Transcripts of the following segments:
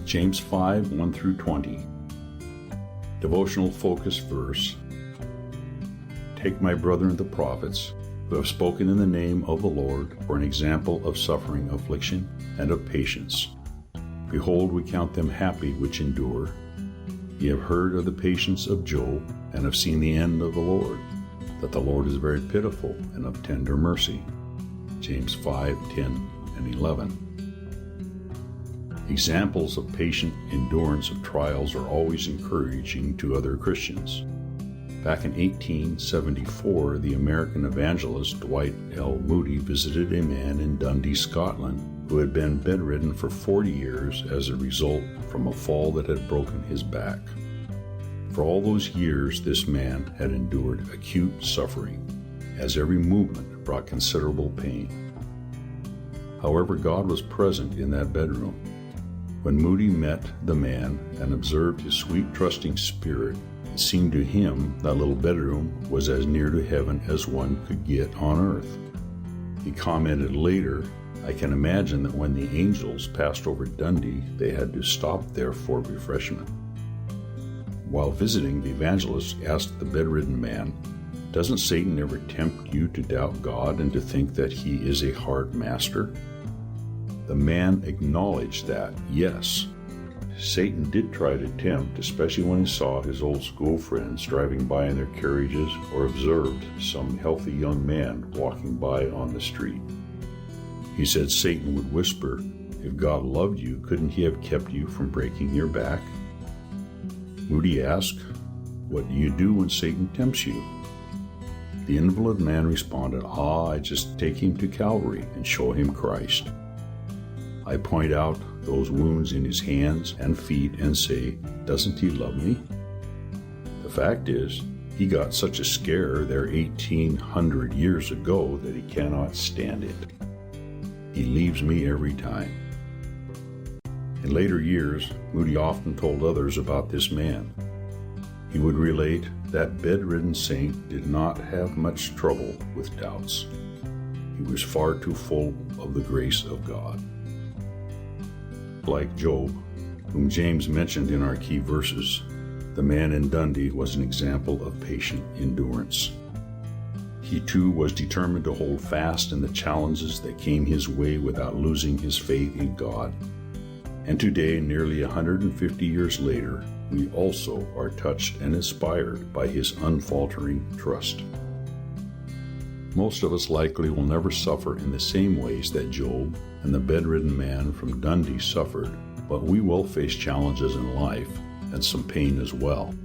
James 5, 1 through 20. Devotional focus verse. Take my brethren the prophets, who have spoken in the name of the Lord, for an example of suffering, affliction, and of patience. Behold, we count them happy which endure. Ye have heard of the patience of Job, and have seen the end of the Lord, that the Lord is very pitiful and of tender mercy. James 5, 10, and 11. Examples of patient endurance of trials are always encouraging to other Christians. Back in 1874, the American evangelist Dwight L. Moody visited a man in Dundee, Scotland, who had been bedridden for 40 years as a result from a fall that had broken his back. For all those years, this man had endured acute suffering, as every movement brought considerable pain. However, God was present in that bedroom. When Moody met the man and observed his sweet, trusting spirit, it seemed to him that little bedroom was as near to heaven as one could get on earth. He commented later, I can imagine that when the angels passed over Dundee, they had to stop there for refreshment. While visiting, the evangelist asked the bedridden man, doesn't Satan ever tempt you to doubt God and to think that he is a hard master? The man acknowledged that, yes, Satan did try to tempt, especially when he saw his old school friends driving by in their carriages or observed some healthy young man walking by on the street. He said Satan would whisper, if God loved you, couldn't he have kept you from breaking your back? Moody asked, what do you do when Satan tempts you? The invalid man responded, I just take him to Calvary and show him Christ. I point out those wounds in his hands and feet and say, doesn't he love me? The fact is, he got such a scare there 1,800 years ago that he cannot stand it. He leaves me every time. In later years, Moody often told others about this man. He would relate that bedridden saint did not have much trouble with doubts. He was far too full of the grace of God. Like Job, whom James mentioned in our key verses, the man in Dundee was an example of patient endurance. He too was determined to hold fast in the challenges that came his way without losing his faith in God. And today, nearly 150 years later, we also are touched and inspired by his unfaltering trust. Most of us likely will never suffer in the same ways that Job and the bedridden man from Dundee suffered, but we will face challenges in life and some pain as well.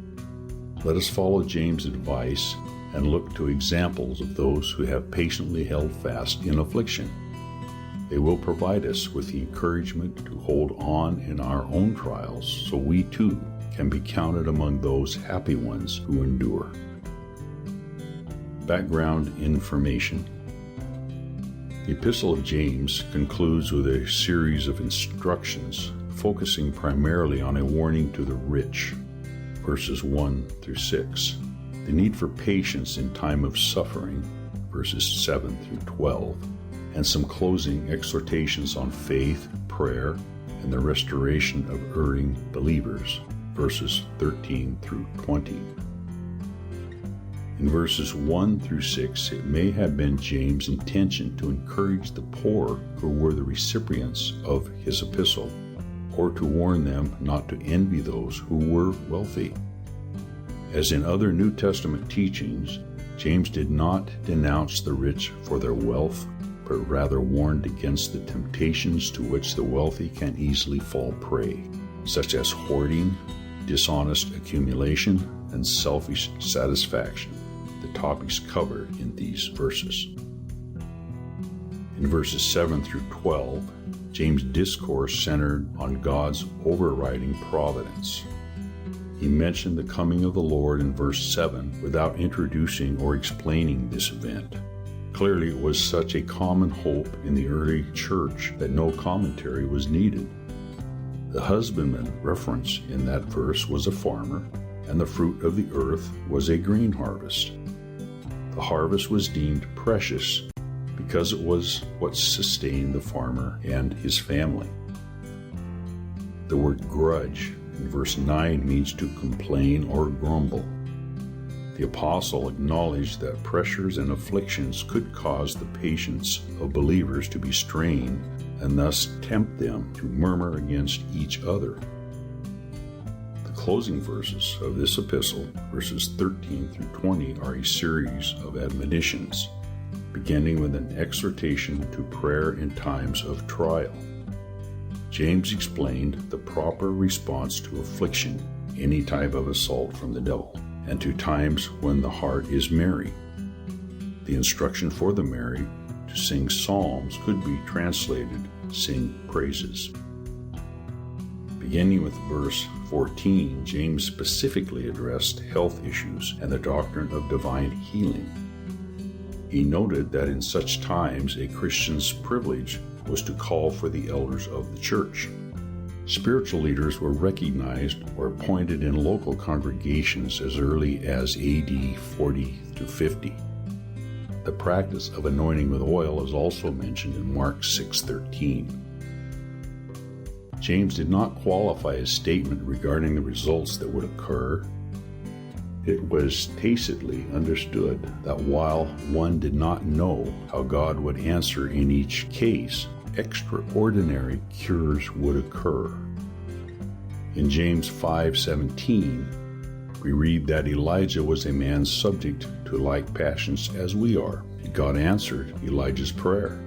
Let us follow James' advice and look to examples of those who have patiently held fast in affliction. They will provide us with the encouragement to hold on in our own trials so we too can be counted among those happy ones who endure. Background information. The Epistle of James concludes with a series of instructions focusing primarily on a warning to the rich, verses 1 through 6, the need for patience in time of suffering, verses 7 through 12, and some closing exhortations on faith, prayer, and the restoration of erring believers, verses 13 through 20. In verses 1 through 6, it may have been James' intention to encourage the poor who were the recipients of his epistle, or to warn them not to envy those who were wealthy. As in other New Testament teachings, James did not denounce the rich for their wealth, but rather warned against the temptations to which the wealthy can easily fall prey, such as hoarding, dishonest accumulation, and selfish satisfaction, the topics covered in these verses. In verses 7 through 12, James' discourse centered on God's overriding providence. He mentioned the coming of the Lord in verse 7 without introducing or explaining this event. Clearly, it was such a common hope in the early church that no commentary was needed. The husbandman referenced in that verse was a farmer, and the fruit of the earth was a grain harvest. The harvest was deemed precious because it was what sustained the farmer and his family. The word grudge in verse 9 means to complain or grumble. The apostle acknowledged that pressures and afflictions could cause the patience of believers to be strained and thus tempt them to murmur against each other. The closing verses of this epistle, verses 13 through 20, are a series of admonitions, beginning with an exhortation to prayer in times of trial. James explained the proper response to affliction, any type of assault from the devil, and to times when the heart is merry. The instruction for the merry to sing psalms could be translated, sing praises. Beginning with verse 14, James specifically addressed health issues and the doctrine of divine healing. He noted that in such times a Christian's privilege was to call for the elders of the church. Spiritual leaders were recognized or appointed in local congregations as early as AD 40 to 50. The practice of anointing with oil is also mentioned in Mark 6:13. James did not qualify his statement regarding the results that would occur. It was tacitly understood that while one did not know how God would answer in each case, extraordinary cures would occur. In James 5:17, we read that Elijah was a man subject to like passions as we are. God answered Elijah's prayer.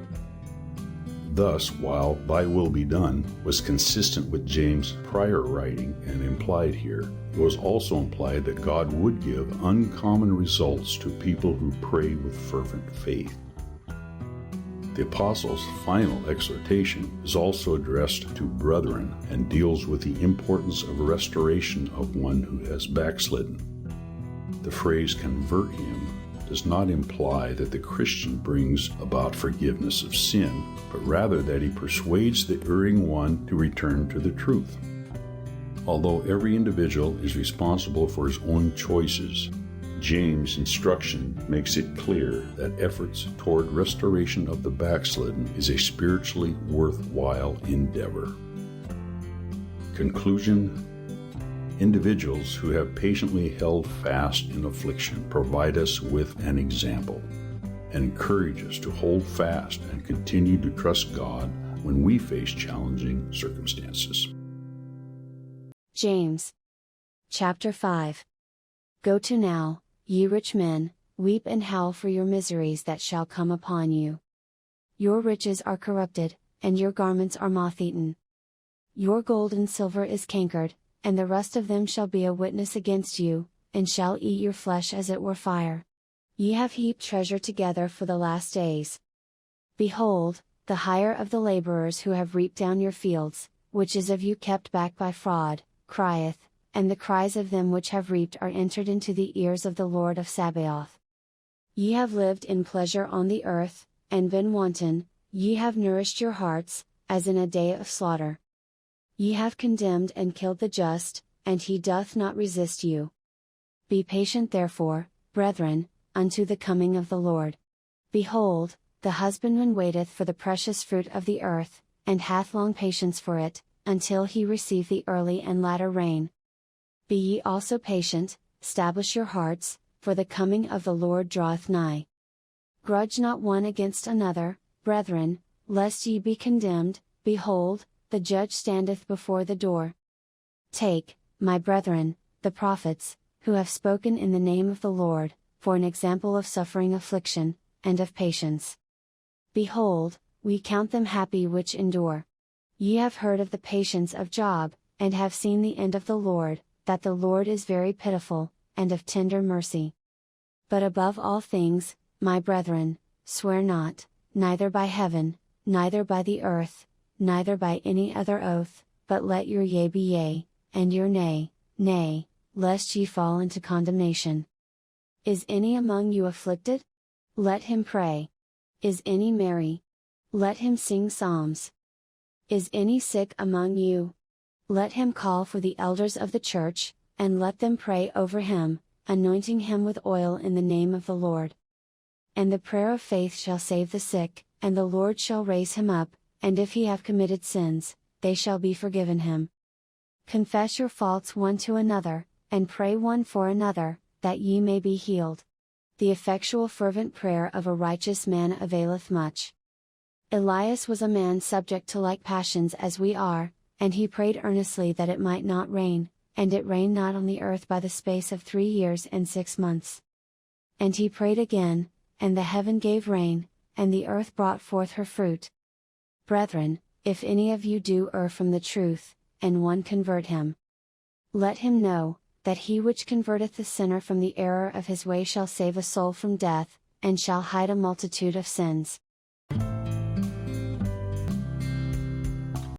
Thus, while "thy will be done" was consistent with James' prior writing and implied here, it was also implied that God would give uncommon results to people who pray with fervent faith. The apostle's final exhortation is also addressed to brethren and deals with the importance of restoration of one who has backslidden. The phrase "convert him" does not imply that the Christian brings about forgiveness of sin, but rather that he persuades the erring one to return to the truth. Although every individual is responsible for his own choices, James' instruction makes it clear that efforts toward restoration of the backslidden is a spiritually worthwhile endeavor. Conclusion: individuals who have patiently held fast in affliction provide us with an example and encourage us to hold fast and continue to trust God when we face challenging circumstances. James chapter 5. Go to now, ye rich men, weep and howl for your miseries that shall come upon you. Your riches are corrupted, and your garments are moth-eaten. Your gold and silver is cankered, and the rust of them shall be a witness against you, and shall eat your flesh as it were fire. Ye have heaped treasure together for the last days. Behold, the hire of the laborers who have reaped down your fields, which is of you kept back by fraud, crieth, and the cries of them which have reaped are entered into the ears of the Lord of Sabaoth. Ye have lived in pleasure on the earth, and been wanton, ye have nourished your hearts, as in a day of slaughter. Ye have condemned and killed the just, and he doth not resist you. Be patient therefore, brethren, unto the coming of the Lord. Behold, the husbandman waiteth for the precious fruit of the earth, and hath long patience for it, until he receive the early and latter rain. Be ye also patient, stablish your hearts, for the coming of the Lord draweth nigh. Grudge not one against another, brethren, lest ye be condemned. Behold, the judge standeth before the door. Take, my brethren, the prophets, who have spoken in the name of the Lord, for an example of suffering affliction, and of patience. Behold, we count them happy which endure. Ye have heard of the patience of Job, and have seen the end of the Lord, that the Lord is very pitiful, and of tender mercy. But above all things, my brethren, swear not, neither by heaven, neither by the earth, neither by any other oath, but let your yea be yea, and your nay, nay, lest ye fall into condemnation. Is any among you afflicted? Let him pray. Is any merry? Let him sing psalms. Is any sick among you? Let him call for the elders of the church, and let them pray over him, anointing him with oil in the name of the Lord. And the prayer of faith shall save the sick, and the Lord shall raise him up, and if he have committed sins, they shall be forgiven him. Confess your faults one to another, and pray one for another, that ye may be healed. The effectual fervent prayer of a righteous man availeth much. Elias was a man subject to like passions as we are, and he prayed earnestly that it might not rain, and it rained not on the earth by the space of 3 years and 6 months. And he prayed again, and the heaven gave rain, and the earth brought forth her fruit. Brethren, if any of you do err from the truth, and one convert him, let him know, that he which converteth the sinner from the error of his way shall save a soul from death, and shall hide a multitude of sins.